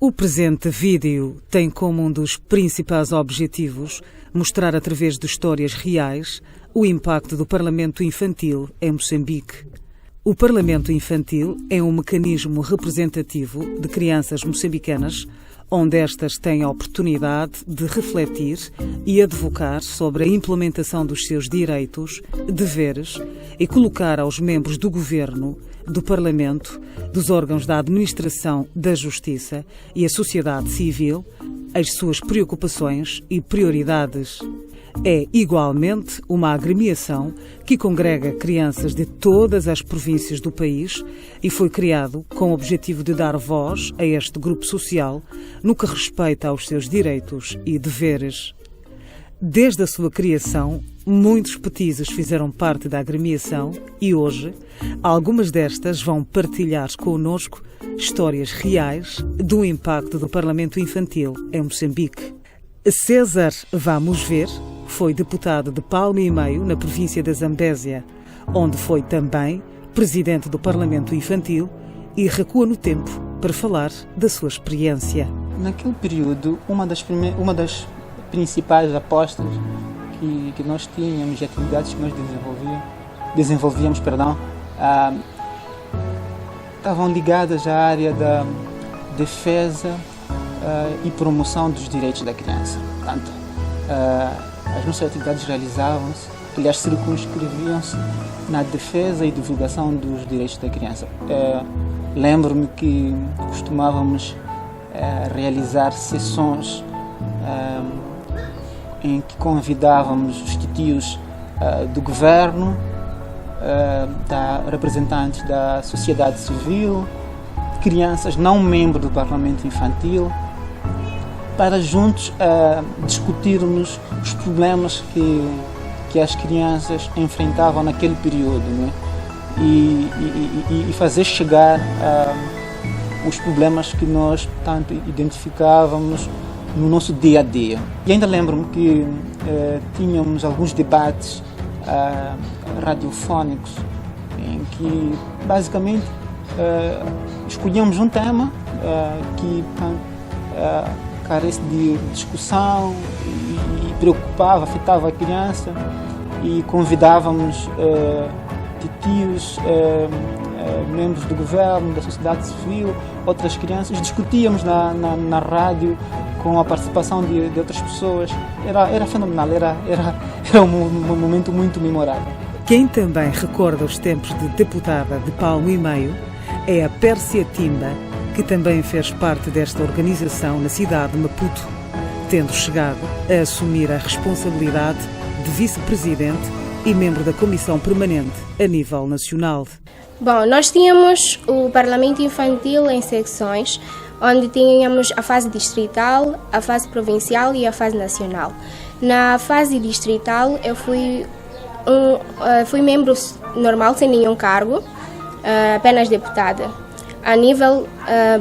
O presente vídeo tem como um dos principais objetivos mostrar através de histórias reais o impacto do Parlamento Infantil em Moçambique. O Parlamento Infantil é um mecanismo representativo de crianças moçambicanas, onde estas têm a oportunidade de refletir e advocar sobre a implementação dos seus direitos, deveres e colocar aos membros do governo, do Parlamento, dos órgãos da administração, da justiça e a sociedade civil as suas preocupações e prioridades. É igualmente uma agremiação que congrega crianças de todas as províncias do país e foi criado com o objetivo de dar voz a este grupo social no que respeita aos seus direitos e deveres. Desde a sua criação, muitos petizes fizeram parte da agremiação e hoje, algumas destas vão partilhar connosco histórias reais do impacto do Parlamento Infantil em Moçambique. César Vamos Ver foi deputado de Palma e Meio, na província da Zambésia, onde foi também presidente do Parlamento Infantil e recua no tempo para falar da sua experiência. Naquele período, uma das principais apostas que nós tínhamos e atividades que nós desenvolvíamos, estavam ligadas à área da defesa e promoção dos direitos da criança. Portanto, as nossas atividades realizavam-se, aliás, circunscreviam-se na defesa e divulgação dos direitos da criança. Lembro-me que costumávamos realizar sessões em que convidávamos os titios do governo, representantes da sociedade civil, crianças não membros do Parlamento Infantil, para juntos discutirmos os problemas que as crianças enfrentavam naquele período, né? E fazer chegar os problemas que nós tanto identificávamos no nosso dia a dia. E ainda lembro-me que tínhamos alguns debates radiofónicos em que basicamente escolhíamos um tema que carece de discussão e preocupava, afetava a criança, e convidávamos titios, membros do governo, da sociedade civil, outras crianças, discutíamos na rádio com a participação de outras pessoas. Era fenomenal, era um momento muito memorável. Quem também recorda os tempos de deputada de Palma e Meio é a Pérsia Timba, que também fez parte desta organização na cidade de Maputo, tendo chegado a assumir a responsabilidade de vice-presidente e membro da Comissão Permanente a nível nacional. Bom, nós tínhamos o Parlamento Infantil em secções, onde tínhamos a fase distrital, a fase provincial e a fase nacional. Na fase distrital eu fui membro normal, sem nenhum cargo, apenas deputada. A nível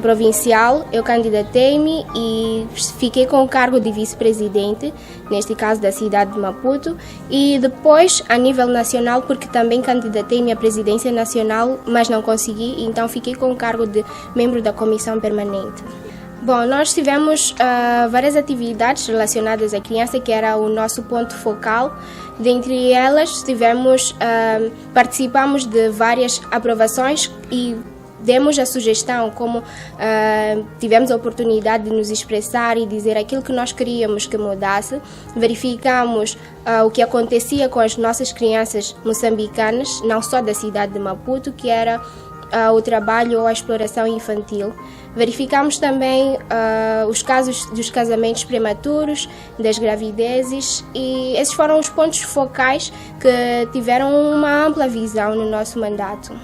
provincial, eu candidatei-me e fiquei com o cargo de vice-presidente, neste caso da cidade de Maputo, e depois, a nível nacional, porque também candidatei-me à presidência nacional, mas não consegui, então fiquei com o cargo de membro da Comissão Permanente. Bom, nós tivemos várias atividades relacionadas à criança, que era o nosso ponto focal. Dentre elas, participamos de várias aprovações e demos a sugestão, como tivemos a oportunidade de nos expressar e dizer aquilo que nós queríamos que mudasse. Verificamos o que acontecia com as nossas crianças moçambicanas, não só da cidade de Maputo, que era o trabalho ou a exploração infantil. Verificamos também os casos dos casamentos prematuros, das gravidezes, e esses foram os pontos focais que tiveram uma ampla visão no nosso mandato.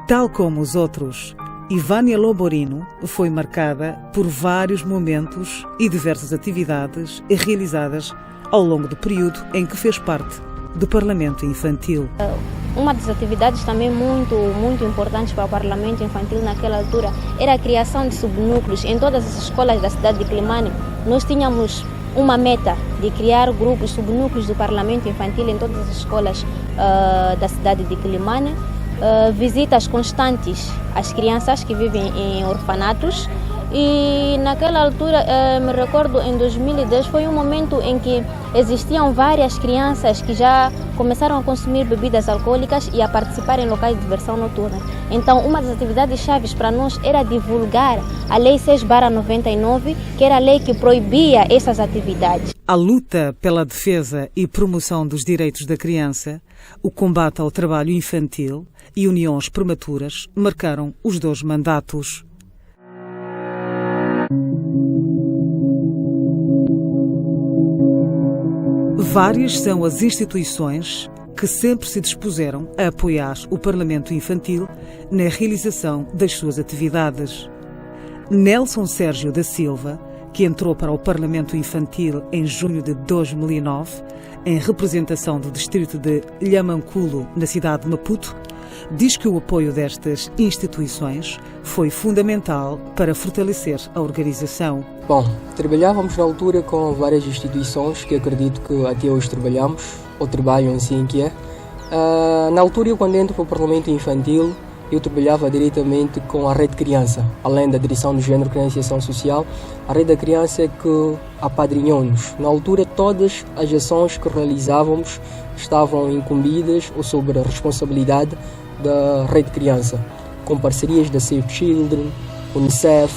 Tal como os outros, Ivânia Loborino foi marcada por vários momentos e diversas atividades realizadas ao longo do período em que fez parte do Parlamento Infantil. Uma das atividades também muito importantes para o Parlamento Infantil naquela altura era a criação de subnúcleos. Em todas as escolas da cidade de Quilimane, nós tínhamos uma meta de criar grupos, subnúcleos do Parlamento Infantil em todas as escolas da cidade de Quilimane. Visitas constantes às crianças que vivem em orfanatos E naquela altura, me recordo, em 2010, foi um momento em que existiam várias crianças que já começaram a consumir bebidas alcoólicas e a participar em locais de diversão noturna. Então, uma das atividades chaves para nós era divulgar a Lei 6/99, que era a lei que proibia essas atividades. A luta pela defesa e promoção dos direitos da criança, o combate ao trabalho infantil e uniões prematuras marcaram os 2 mandatos. Várias são as instituições que sempre se dispuseram a apoiar o Parlamento Infantil na realização das suas atividades. Nelson Sérgio da Silva, que entrou para o Parlamento Infantil em junho de 2009, em representação do distrito de Lhamanculo, na cidade de Maputo, diz que o apoio destas instituições foi fundamental para fortalecer a organização. Bom, trabalhávamos na altura com várias instituições que acredito que até hoje trabalhamos, ou trabalham assim que é. Na altura, eu quando entro para o Parlamento Infantil, eu trabalhava diretamente com a Rede Criança, além da Direção do Género, Criança e Ação Social. A Rede da Criança é que apadrinhou-nos. Na altura, todas as ações que realizávamos estavam incumbidas ou sob a responsabilidade da Rede Criança, com parcerias da Save Children, Unicef,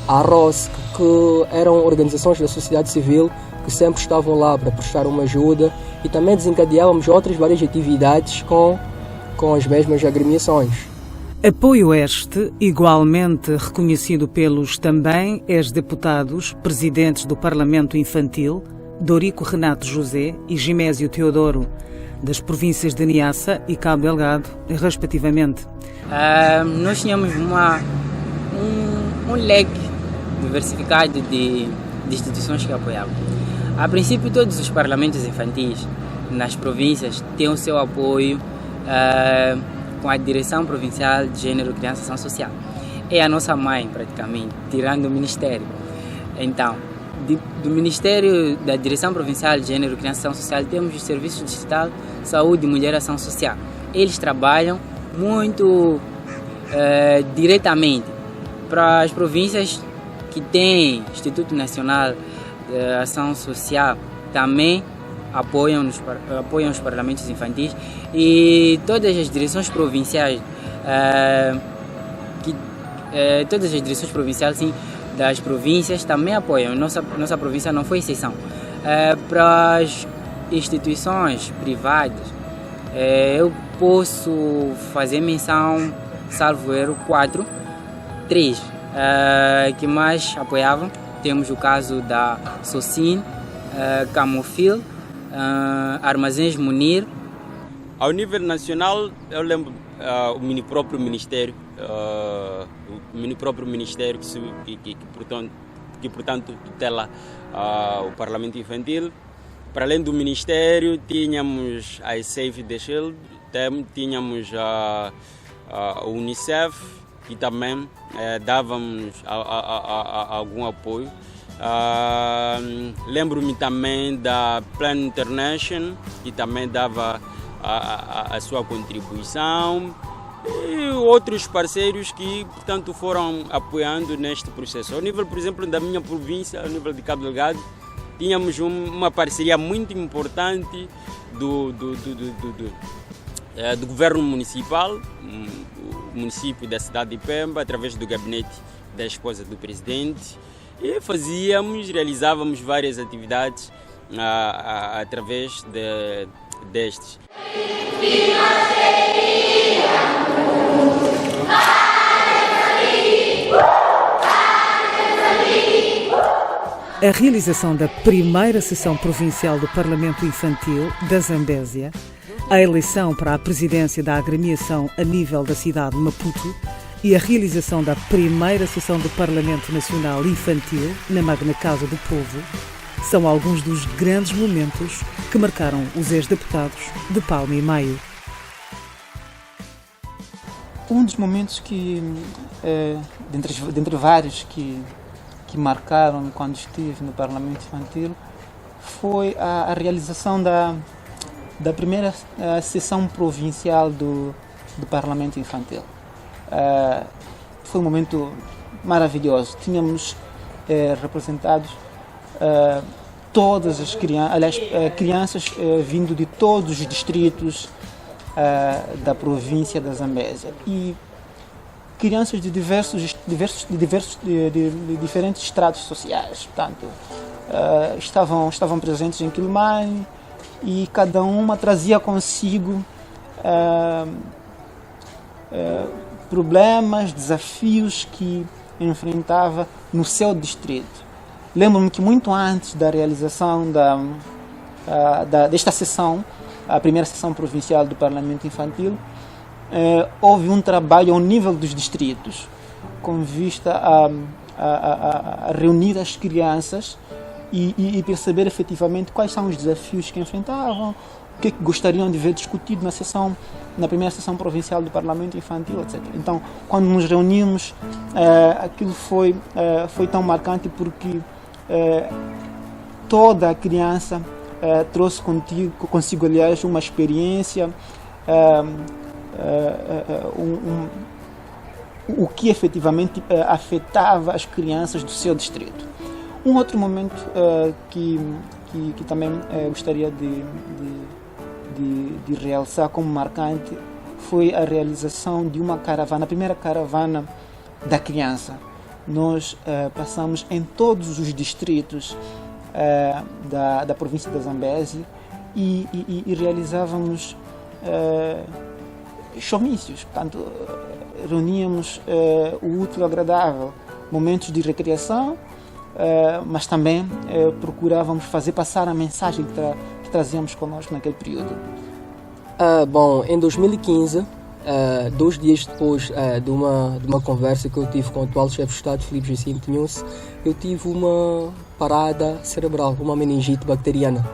a ROSC, que eram organizações da sociedade civil que sempre estavam lá para prestar uma ajuda, e também desencadeávamos outras várias atividades com as mesmas agremiações. Apoio este, igualmente reconhecido pelos também ex-deputados, presidentes do Parlamento Infantil, Dorico Renato José e Gimésio Teodoro, das províncias de Niassa e Cabo Delgado, respectivamente. Nós tínhamos um leque diversificado de instituições que apoiavam. A princípio, todos os parlamentos infantis nas províncias têm o seu apoio com a Direção Provincial de Gênero, Criança e Ação Social. É a nossa mãe, praticamente, tirando o Ministério. Então, do Ministério da Direção Provincial de Gênero, Criança e Ação Social, temos o Serviço Distrital Saúde e Mulher e Ação Social. Eles trabalham muito diretamente para as províncias que têm Instituto Nacional de Ação Social, também apoiam os parlamentos infantis, e todas as direções provinciais sim, das províncias também apoiam. Nossa província não foi exceção. Para as instituições privadas, eu posso fazer menção, salvo erro, 3 que mais apoiavam. Temos o caso da Socin, Camofil, Armazéns Munir. Ao nível nacional, eu lembro o mini próprio ministério que portanto tutela o Parlamento Infantil. Para além do ministério, tínhamos a Save the Child, tínhamos a Unicef, e também dávamos algum apoio. Lembro-me também da Plan International, que também dava a sua contribuição, e outros parceiros que, portanto, foram apoiando neste processo. Ao nível, por exemplo, da minha província, ao nível de Cabo Delgado, tínhamos uma parceria muito importante do governo municipal, o município da cidade de Pemba, através do gabinete da esposa do presidente, e realizávamos várias atividades através destes. A realização da primeira sessão provincial do Parlamento Infantil da Zambésia, a eleição para a presidência da agremiação a nível da cidade de Maputo e a realização da primeira sessão do Parlamento Nacional Infantil na Magna Casa do Povo são alguns dos grandes momentos que marcaram os ex-deputados de Palma e Maio. Um dos momentos que, dentre vários que marcaram quando estive no Parlamento Infantil, foi a realização da primeira sessão provincial do Parlamento Infantil. Foi um momento maravilhoso. Tínhamos representados todas as crianças, aliás, crianças vindo de todos os distritos da província da Zambésia e crianças de diferentes estratos sociais. Portanto, estavam presentes em Quilimane e cada uma trazia consigo problemas, desafios que enfrentava no seu distrito. Lembro-me que muito antes da realização desta sessão, a primeira sessão provincial do Parlamento Infantil, houve um trabalho ao nível dos distritos, com vista a reunir as crianças e perceber efetivamente quais são os desafios que enfrentavam, o que gostariam de ver discutido na primeira sessão provincial do Parlamento Infantil, etc. Então, quando nos reunimos, aquilo foi tão marcante porque toda a criança trouxe consigo, aliás, uma experiência, o que efetivamente afetava as crianças do seu distrito. Um outro momento que também gostaria de realçar como marcante foi a realização de uma caravana, a primeira caravana da criança. Nós passamos em todos os distritos da província da Zambésia e realizávamos showmícios, portanto, reuníamos o útil ao agradável, momentos de recreação, mas também procurávamos fazer passar a mensagem que trazíamos connosco naquele período. Bom, em 2015, 2 dias depois de uma conversa que eu tive com o atual chefe de Estado, Filipe Jacinto Nunes, eu tive uma parada cerebral, uma meningite bacteriana,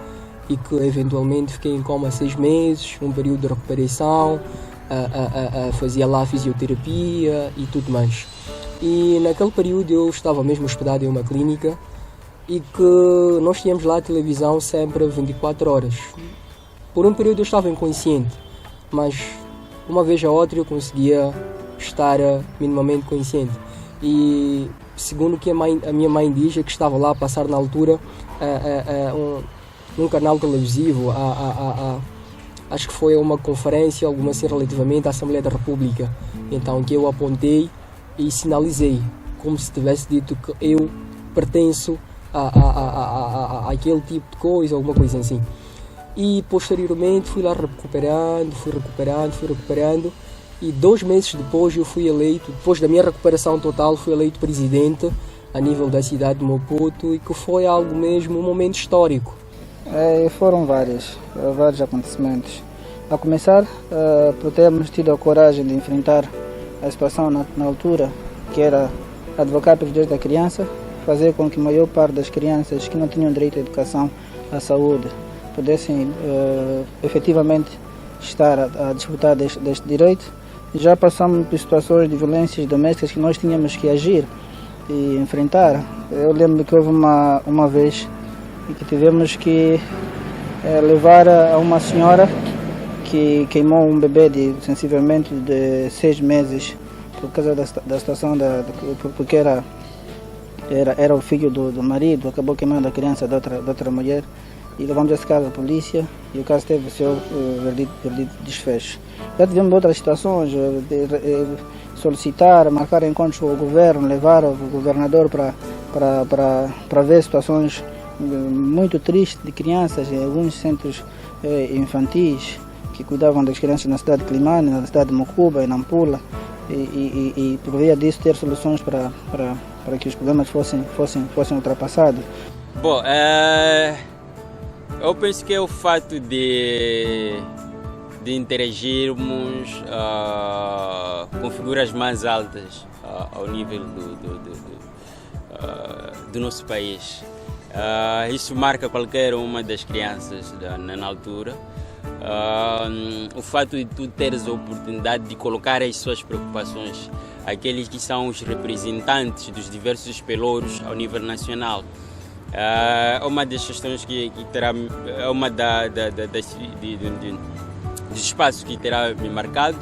e que eventualmente fiquei em coma 6 meses, um período de recuperação, fazia lá fisioterapia e tudo mais. E naquele período eu estava mesmo hospedado em uma clínica e que nós tínhamos lá televisão sempre 24 horas. Por um período eu estava inconsciente, mas uma vez a outra eu conseguia estar minimamente consciente. E segundo o que a minha mãe diz, é que estava lá a passar na altura num canal televisivo, acho que foi uma conferência, alguma assim, relativamente à Assembleia da República. Então que eu apontei e sinalizei, como se tivesse dito que eu pertenço a aquele tipo de coisa, alguma coisa assim. E posteriormente fui lá recuperando, e 2 meses depois eu fui eleito, depois da minha recuperação total, fui eleito presidente a nível da cidade de Maputo, e que foi algo mesmo, um momento histórico. Foram vários acontecimentos. A começar por termos tido a coragem de enfrentar a situação na altura, que era advocar pelos direitos da criança, fazer com que a maior parte das crianças que não tinham direito à educação, à saúde, pudessem efetivamente estar a disputar deste direito. Já passamos por situações de violências domésticas que nós tínhamos que agir e enfrentar. Eu lembro que houve uma vez que tivemos que levar a uma senhora que queimou um bebê sensivelmente de 6 meses por causa da situação, porque era o filho do marido, acabou queimando a criança de outra mulher, e levamos esse caso à polícia e o caso teve o seu verdito desfecho. Já tivemos outras situações, solicitar, marcar encontros com o governo, levar o governador para ver situações muito tristes de crianças em alguns centros infantis que cuidavam das crianças na cidade de Quilimane, na cidade de Mocuba e Nampula, e por via disso ter soluções para que os problemas fossem ultrapassados. Bom, eu penso que é o fato de interagirmos com figuras mais altas ao nível do nosso país. Isso marca qualquer uma das crianças na altura. O fato de tu teres a oportunidade de colocar as suas preocupações, aqueles que são os representantes dos diversos pelouros ao nível nacional, é uma das questões que terá, é uma dos espaços que terá me marcado,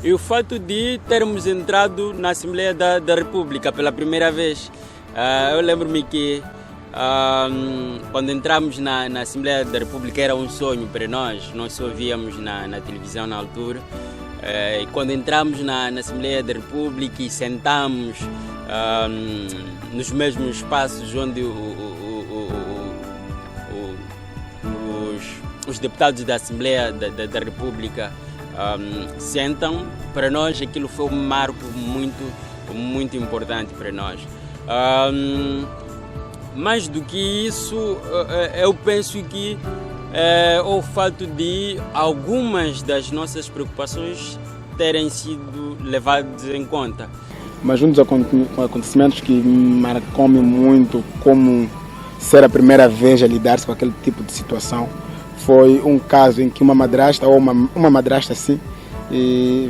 e o fato de termos entrado na Assembleia da República pela primeira vez. Eu lembro-me que quando entramos na Assembleia da República era um sonho para nós só víamos na televisão na altura. E quando entramos na Assembleia da República e sentamos nos mesmos espaços onde os deputados da Assembleia da República sentam, para nós aquilo foi um marco muito importante para nós. Mais do que isso, eu penso que o fato de algumas das nossas preocupações terem sido levadas em conta. Mas um dos acontecimentos que marcou-me muito como ser a primeira vez a lidar-se com aquele tipo de situação foi um caso em que uma madrasta, ou uma madrasta assim,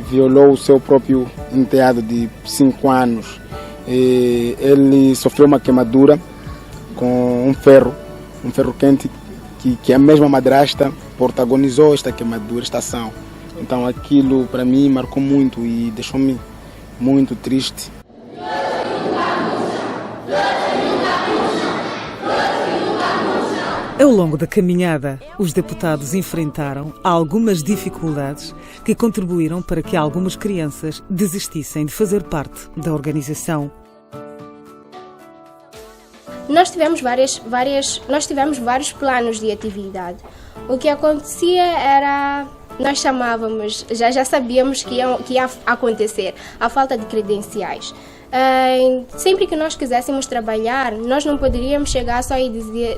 violou o seu próprio enteado de 5 anos. Ele sofreu uma queimadura com um ferro quente, que a mesma madrasta protagonizou esta queimadura, esta ação. Então aquilo para mim marcou muito e deixou-me muito triste. Ao longo da caminhada, os deputados enfrentaram algumas dificuldades que contribuíram para que algumas crianças desistissem de fazer parte da organização. Nós tivemos vários planos de atividade. O que acontecia era, nós chamávamos, já sabíamos que ia acontecer, a falta de credenciais. Sempre que nós quiséssemos trabalhar, nós não poderíamos chegar só e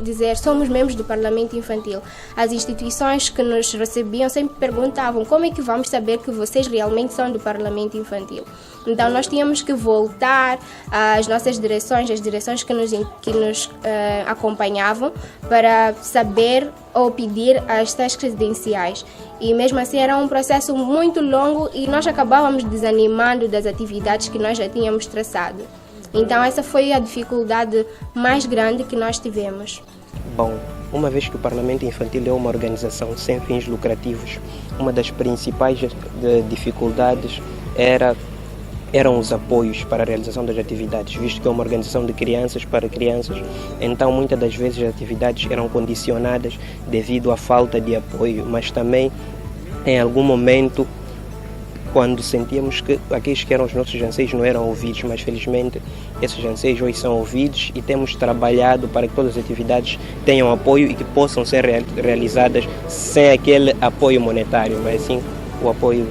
dizer somos membros do Parlamento Infantil. As instituições que nos recebiam sempre perguntavam como é que vamos saber que vocês realmente são do Parlamento Infantil. Então nós tínhamos que voltar às nossas direções, as direções que nos acompanhavam, para saber ou pedir as tais credenciais. E mesmo assim era um processo muito longo e nós acabávamos desanimando das atividades que nós já tínhamos traçado. Então essa foi a dificuldade mais grande que nós tivemos. Bom, uma vez que o Parlamento Infantil é uma organização sem fins lucrativos, uma das principais dificuldades eram os apoios para a realização das atividades, visto que é uma organização de crianças para crianças, então muitas das vezes as atividades eram condicionadas devido à falta de apoio, mas também em algum momento quando sentíamos que aqueles que eram os nossos anseios não eram ouvidos, mas felizmente esses anseios hoje são ouvidos e temos trabalhado para que todas as atividades tenham apoio e que possam ser realizadas sem aquele apoio monetário, mas sim o apoio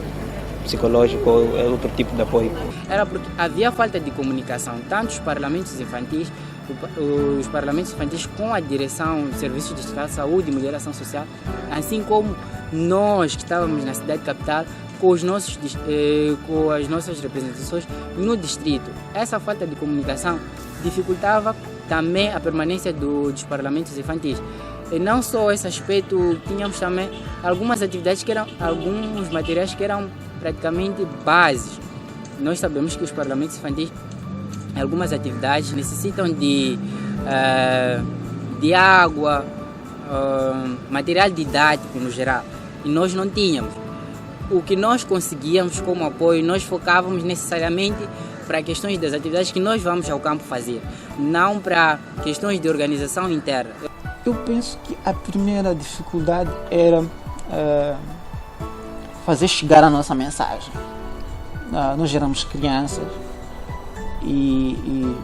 psicológico ou outro tipo de apoio. Era porque havia falta de comunicação, tanto os parlamentos infantis com a direção do Serviço Distrital de Saúde e Mulher e Ação Social, assim como nós que estávamos na cidade capital com as nossas representações no distrito. Essa falta de comunicação dificultava também a permanência dos parlamentos infantis. E não só esse aspecto, tínhamos também algumas atividades alguns materiais que eram praticamente bases. Nós sabemos que os parlamentos infantis, algumas atividades necessitam de água, material didático no geral, e nós não tínhamos. O que nós conseguíamos como apoio, nós focávamos necessariamente para questões das atividades que nós vamos ao campo fazer, não para questões de organização interna. Eu penso que a primeira dificuldade era fazer chegar a nossa mensagem. Nós éramos crianças e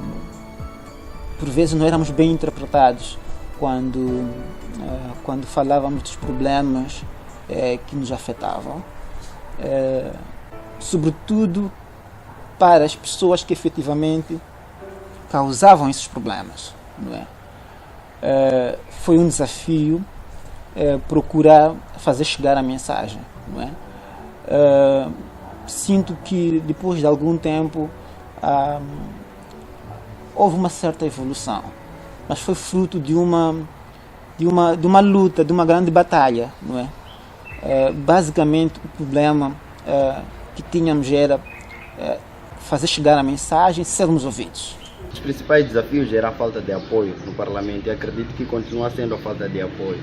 por vezes não éramos bem interpretados quando falávamos dos problemas que nos afetavam, sobretudo para as pessoas que efetivamente causavam esses problemas, não é? Foi um desafio procurar fazer chegar a mensagem, não é? Sinto que depois de algum tempo houve uma certa evolução, mas foi fruto de uma luta, de uma grande batalha, não é? Basicamente o problema que tínhamos era fazer chegar a mensagem e sermos ouvidos. Os principais desafios era a falta de apoio no Parlamento e acredito que continua sendo a falta de apoio.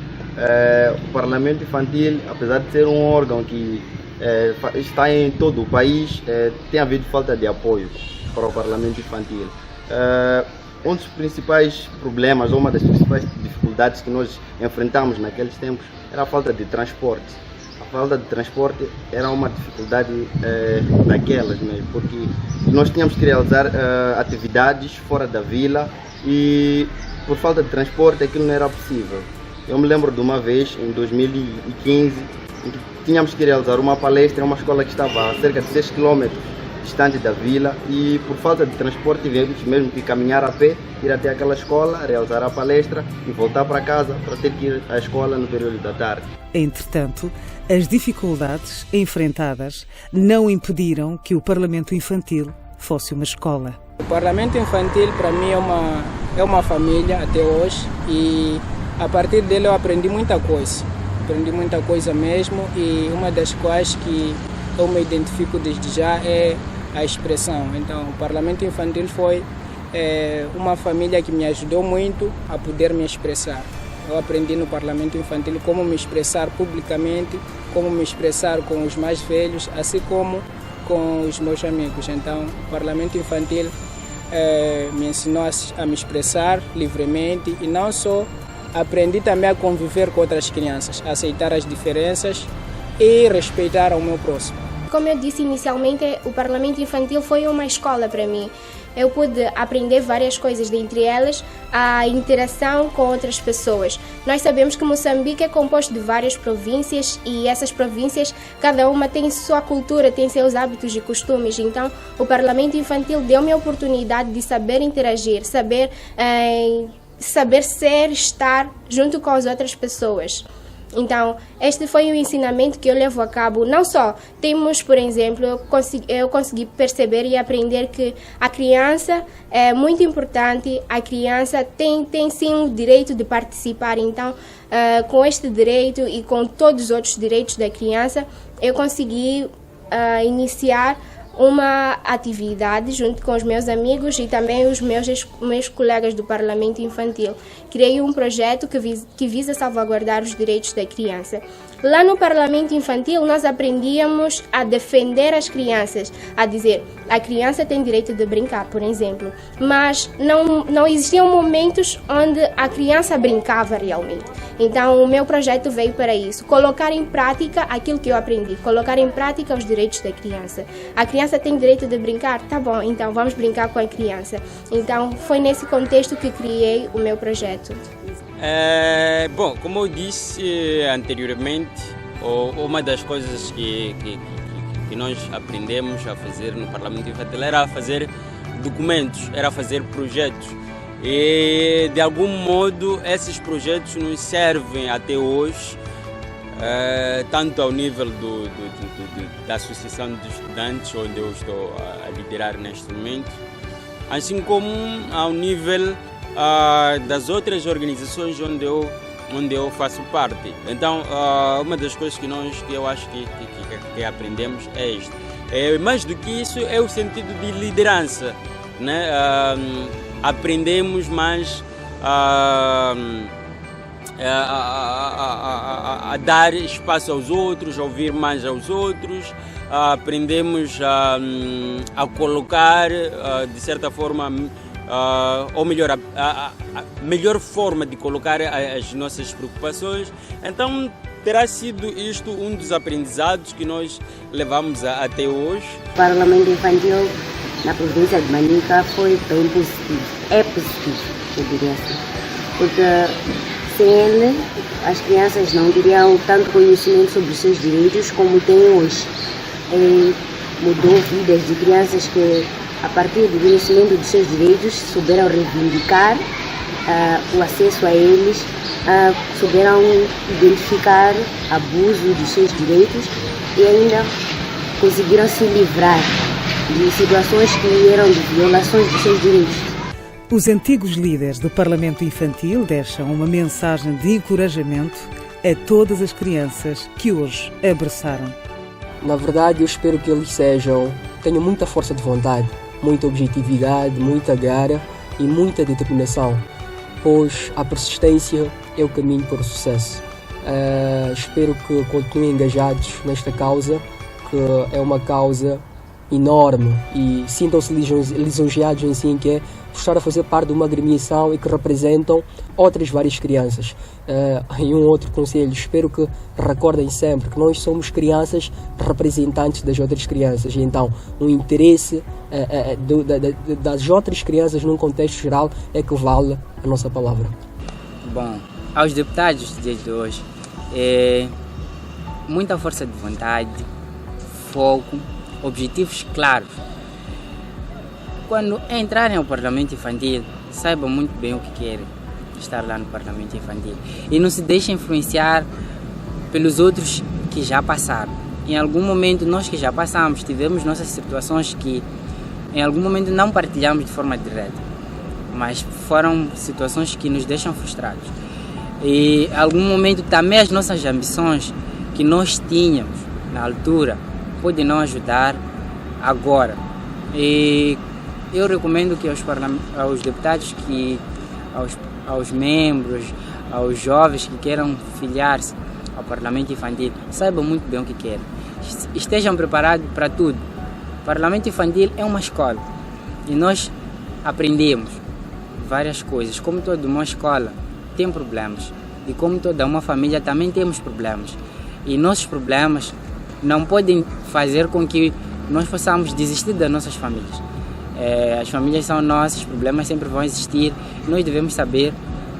O Parlamento Infantil, apesar de ser um órgão que está em todo o país, tem havido falta de apoio para o parlamento infantil. Um dos principais problemas, ou uma das principais dificuldades que nós enfrentamos naqueles tempos era a falta de transporte. A falta de transporte era uma dificuldade daquelas mesmo, porque nós tínhamos que realizar atividades fora da vila e por falta de transporte aquilo não era possível. Eu me lembro de uma vez, em 2015, em que tínhamos que realizar uma palestra em uma escola que estava a cerca de 6 km distante da vila e por falta de transporte tivemos mesmo que caminhar a pé, ir até aquela escola, realizar a palestra e voltar para casa para ter que ir à escola no período da tarde. Entretanto, as dificuldades enfrentadas não impediram que o Parlamento Infantil fosse uma escola. O Parlamento Infantil para mim é uma família até hoje e a partir dele eu aprendi muita coisa. Aprendi muita coisa mesmo e uma das quais que eu me identifico desde já é a expressão. Então, o Parlamento Infantil foi uma família que me ajudou muito a poder me expressar. Eu aprendi no Parlamento Infantil como me expressar publicamente, como me expressar com os mais velhos, assim como com os meus amigos. Então, o Parlamento Infantil me ensinou a me expressar livremente e não só, aprendi também a conviver com outras crianças, a aceitar as diferenças e respeitar ao meu próximo. Como eu disse inicialmente, o Parlamento Infantil foi uma escola para mim. Eu pude aprender várias coisas, dentre elas a interação com outras pessoas. Nós sabemos que Moçambique é composto de várias províncias e essas províncias, cada uma tem sua cultura, tem seus hábitos e costumes. Então, o Parlamento Infantil deu-me a oportunidade de saber interagir, saber ser, estar junto com as outras pessoas. Então, este foi o ensinamento que eu levo a cabo. Não só temos, por exemplo, eu consegui perceber e aprender que a criança é muito importante, a criança tem sim o direito de participar. Então, com este direito e com todos os outros direitos da criança, eu consegui iniciar uma atividade junto com os meus amigos e também os meus colegas do Parlamento Infantil. Criei um projeto que visa salvaguardar os direitos da criança. Lá no Parlamento Infantil nós aprendíamos a defender as crianças, a dizer, a criança tem direito de brincar, por exemplo, mas não existiam momentos onde a criança brincava realmente. Então o meu projeto veio para isso, colocar em prática aquilo que eu aprendi, colocar em prática os direitos da criança. A criança tem direito de brincar? Tá bom, então vamos brincar com a criança. Então foi nesse contexto que criei o meu projeto. Bom, como eu disse anteriormente, uma das coisas que nós aprendemos a fazer no Parlamento Infantil era fazer documentos, era fazer projetos. E de algum modo esses projetos nos servem até hoje, tanto ao nível da Associação de Estudantes, onde eu estou a liderar neste momento, assim como ao nível das outras organizações onde eu faço parte. Então, uma das coisas que eu acho que aprendemos é isto. Mais do que isso, é o sentido de liderança, né? Aprendemos mais a dar espaço aos outros, a ouvir mais aos outros, aprendemos a colocar, de certa forma, ou melhor, a melhor forma de colocar as nossas preocupações. Então terá sido isto um dos aprendizados que nós levamos até hoje. O Parlamento Infantil na província de Manica foi bem positivo, é positivo, eu diria assim, porque sem ele as crianças não teriam tanto conhecimento sobre os seus direitos como têm hoje. Ele mudou vidas de crianças que, a partir do conhecimento dos seus direitos, souberam reivindicar o acesso a eles, souberam identificar abuso dos seus direitos e ainda conseguiram se livrar de situações que eram de violações dos seus direitos. Os antigos líderes do Parlamento Infantil deixam uma mensagem de encorajamento a todas as crianças que hoje abraçaram. Na verdade, eu espero que eles tenham muita força de vontade, muita objetividade, muita garra e muita determinação, pois a persistência é o caminho para o sucesso. Espero que continuem engajados nesta causa que é uma causa enorme e sintam-se lisonjeados em si, que é por estar a fazer parte de uma agremiação e que representam outras várias crianças. E um outro conselho, espero que recordem sempre que nós somos crianças representantes das outras crianças, e então o interesse das outras crianças num contexto geral é que vale a nossa palavra. Bom, aos deputados dos dias de hoje, muita força de vontade, foco, objetivos claros. Quando entrarem ao Parlamento Infantil, saibam muito bem o que querem estar lá no Parlamento Infantil e não se deixem influenciar pelos outros que já passaram. Em algum momento, nós que já passamos, tivemos nossas situações que em algum momento não partilhamos de forma direta, mas foram situações que nos deixam frustrados. E em algum momento também as nossas ambições que nós tínhamos na altura podem não ajudar agora. E eu recomendo que aos deputados, aos membros, aos jovens que queiram filiar-se ao Parlamento Infantil, saibam muito bem o que querem. Estejam preparados para tudo. O Parlamento Infantil é uma escola e nós aprendemos várias coisas. Como toda uma escola tem problemas e como toda uma família também temos problemas. E nossos problemas não podem fazer com que nós possamos desistir das nossas famílias. As famílias são nossas, os problemas sempre vão existir. Nós devemos saber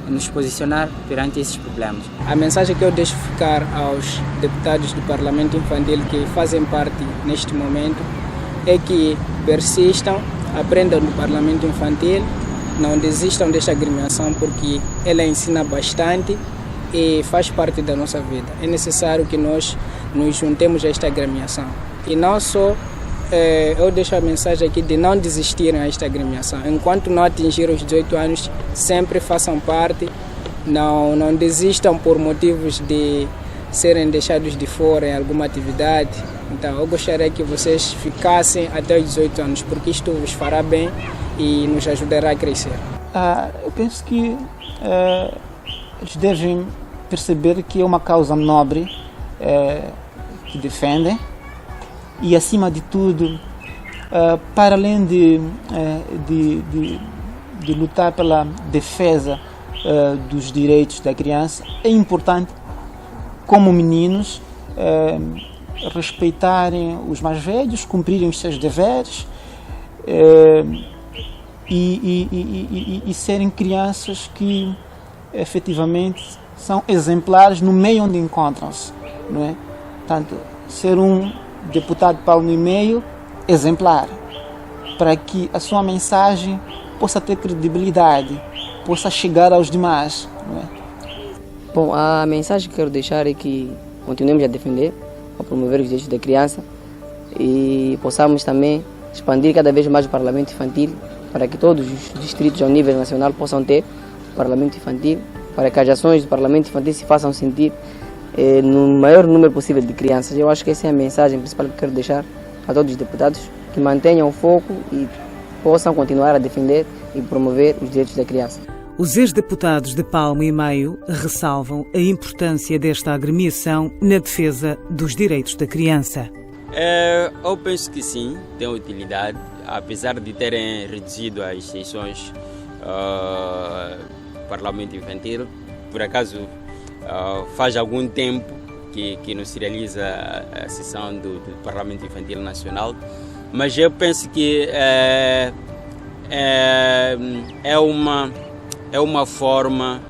nos posicionar perante esses problemas. A mensagem que eu deixo ficar aos deputados do Parlamento Infantil que fazem parte neste momento é que persistam, aprendam do Parlamento Infantil, não desistam desta agremiação porque ela ensina bastante e faz parte da nossa vida. É necessário que nós nos juntemos a esta agremiação. E não só, eu deixo a mensagem aqui de não desistirem a esta agremiação. Enquanto não atingirem os 18 anos, sempre façam parte, não desistam por motivos de serem deixados de fora em alguma atividade. Então eu gostaria que vocês ficassem até os 18 anos, porque isto vos fará bem e nos ajudará a crescer. Eu penso que eles devem perceber que é uma causa nobre que defendem e, acima de tudo, para além de lutar pela defesa dos direitos da criança, é importante, como meninos, respeitarem os mais velhos, cumprirem os seus deveres e serem crianças que efetivamente são exemplares no meio onde encontram-se, não é? Portanto, ser um deputado Palmo e Meio exemplar, para que a sua mensagem possa ter credibilidade, possa chegar aos demais, não é? Bom, a mensagem que quero deixar é que continuemos a defender, a promover os direitos da criança e possamos também expandir cada vez mais o Parlamento Infantil para que todos os distritos ao nível nacional possam ter Parlamento Infantil, para que as ações do Parlamento Infantil se façam sentir no maior número possível de crianças. Eu acho que essa é a mensagem principal que quero deixar a todos os deputados, que mantenham o foco e possam continuar a defender e promover os direitos da criança. Os ex-deputados de Palmo e Meio ressalvam a importância desta agremiação na defesa dos direitos da criança. Eu penso que sim, tem utilidade, apesar de terem reduzido as sessões do Parlamento Infantil. Por acaso, faz algum tempo que não se realiza a sessão do Parlamento Infantil Nacional, mas eu penso que é uma forma,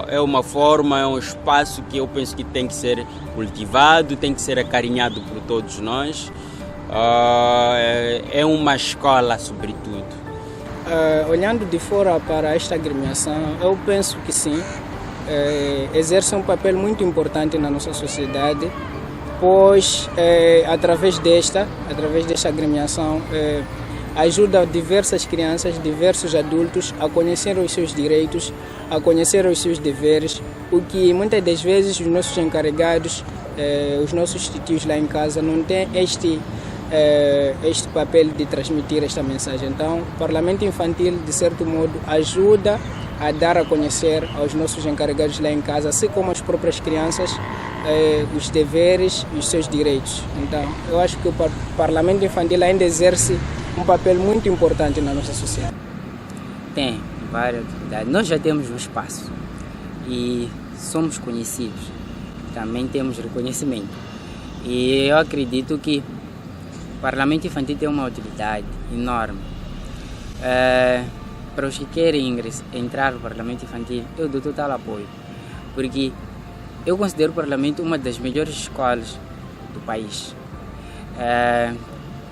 é um espaço que eu penso que tem que ser cultivado, tem que ser acarinhado por todos nós. É uma escola, sobretudo. Olhando de fora para esta agremiação, eu penso que sim, exerce um papel muito importante na nossa sociedade, pois através desta agremiação ajuda diversas crianças, diversos adultos a conhecer os seus direitos, a conhecer os seus deveres, o que muitas das vezes os nossos encarregados, os nossos tios lá em casa não têm este papel de transmitir esta mensagem. Então, o Parlamento Infantil, de certo modo, ajuda a dar a conhecer aos nossos encarregados lá em casa, assim como as próprias crianças, os deveres e os seus direitos. Então, eu acho que o Parlamento Infantil ainda exerce um papel muito importante na nossa sociedade. Tem várias atividades. Nós já temos um espaço e somos conhecidos. Também temos reconhecimento. E eu acredito que o Parlamento Infantil tem uma utilidade enorme. Para os que querem entrar no Parlamento Infantil, eu dou total apoio. Porque eu considero o Parlamento uma das melhores escolas do país.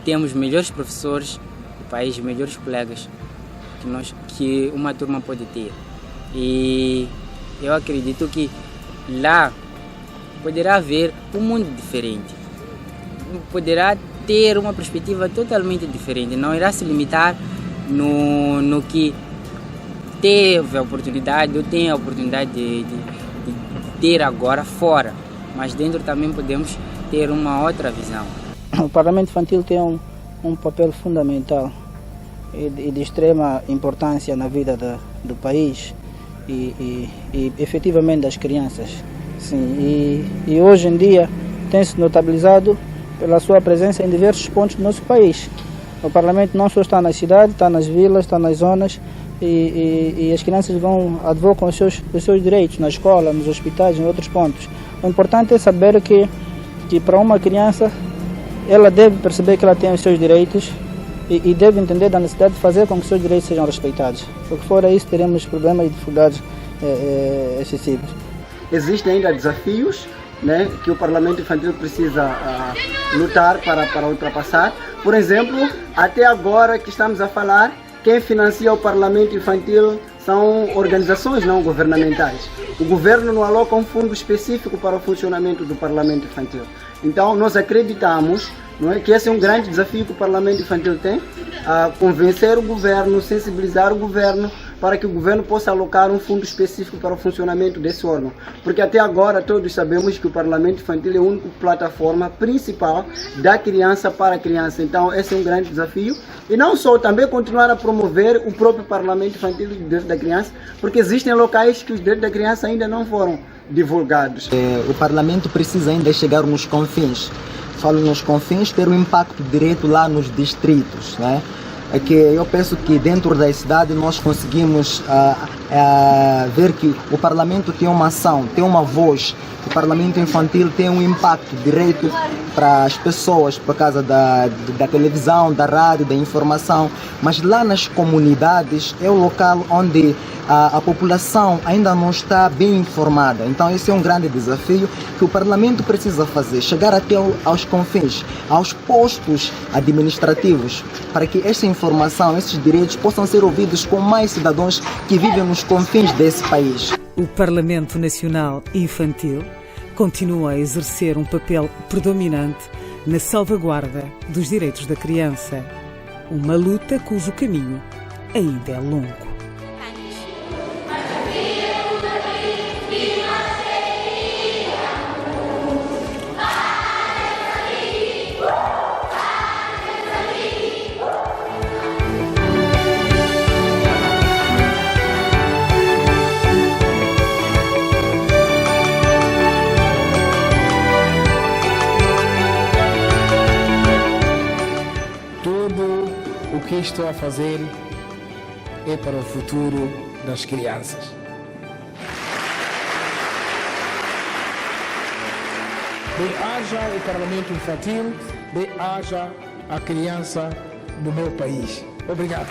Temos melhores professores do país, melhores colegas que uma turma pode ter. E eu acredito que lá poderá haver um mundo diferente. Poderá ter uma perspectiva totalmente diferente. Não irá se limitar no que teve a oportunidade ou tem a oportunidade de ter agora fora, mas dentro também podemos ter uma outra visão. O Parlamento Infantil tem um papel fundamental e de extrema importância na vida do país e efetivamente das crianças. Sim, e hoje em dia tem-se notabilizado pela sua presença em diversos pontos do nosso país. O Parlamento não só está na cidade, está nas vilas, está nas zonas e as crianças advocam os seus direitos na escola, nos hospitais, em outros pontos. O importante é saber que para uma criança ela deve perceber que ela tem os seus direitos e deve entender da necessidade de fazer com que os seus direitos sejam respeitados. Porque fora isso teremos problemas e dificuldades excessivas. Existem ainda desafios, né, que o Parlamento Infantil precisa lutar para ultrapassar. Por exemplo, até agora que estamos a falar, quem financia o Parlamento Infantil são organizações não governamentais. O governo não aloca um fundo específico para o funcionamento do Parlamento Infantil. Então, nós acreditamos, não é, que esse é um grande desafio que o Parlamento Infantil tem, a convencer o governo, sensibilizar o governo, para que o governo possa alocar um fundo específico para o funcionamento desse órgão. Porque até agora todos sabemos que o Parlamento Infantil é a única plataforma principal da criança para a criança. Então esse é um grande desafio. E não só, também continuar a promover o próprio Parlamento Infantil e os direitos da criança, porque existem locais que os direitos da criança ainda não foram divulgados. O Parlamento precisa ainda chegar nos confins. Falo nos confins, ter um impacto direto lá nos distritos, né? É que eu penso que dentro da cidade nós conseguimos ver que o Parlamento tem uma ação, tem uma voz. O Parlamento Infantil tem um impacto direto para as pessoas por causa da televisão, da rádio, da informação. Mas lá nas comunidades é o local onde a população ainda não está bem informada. Então esse é um grande desafio que o Parlamento precisa fazer, chegar até aos confins, aos postos administrativos, para que essa informação, esses direitos possam ser ouvidos com mais cidadãos que vivem nos confins desse país. O Parlamento Nacional Infantil continua a exercer um papel predominante na salvaguarda dos direitos da criança, uma luta cujo caminho ainda é longo. O que estou a fazer é para o futuro das crianças. Bem-haja o Parlamento Infantil, bem-haja a criança do meu país. Obrigado.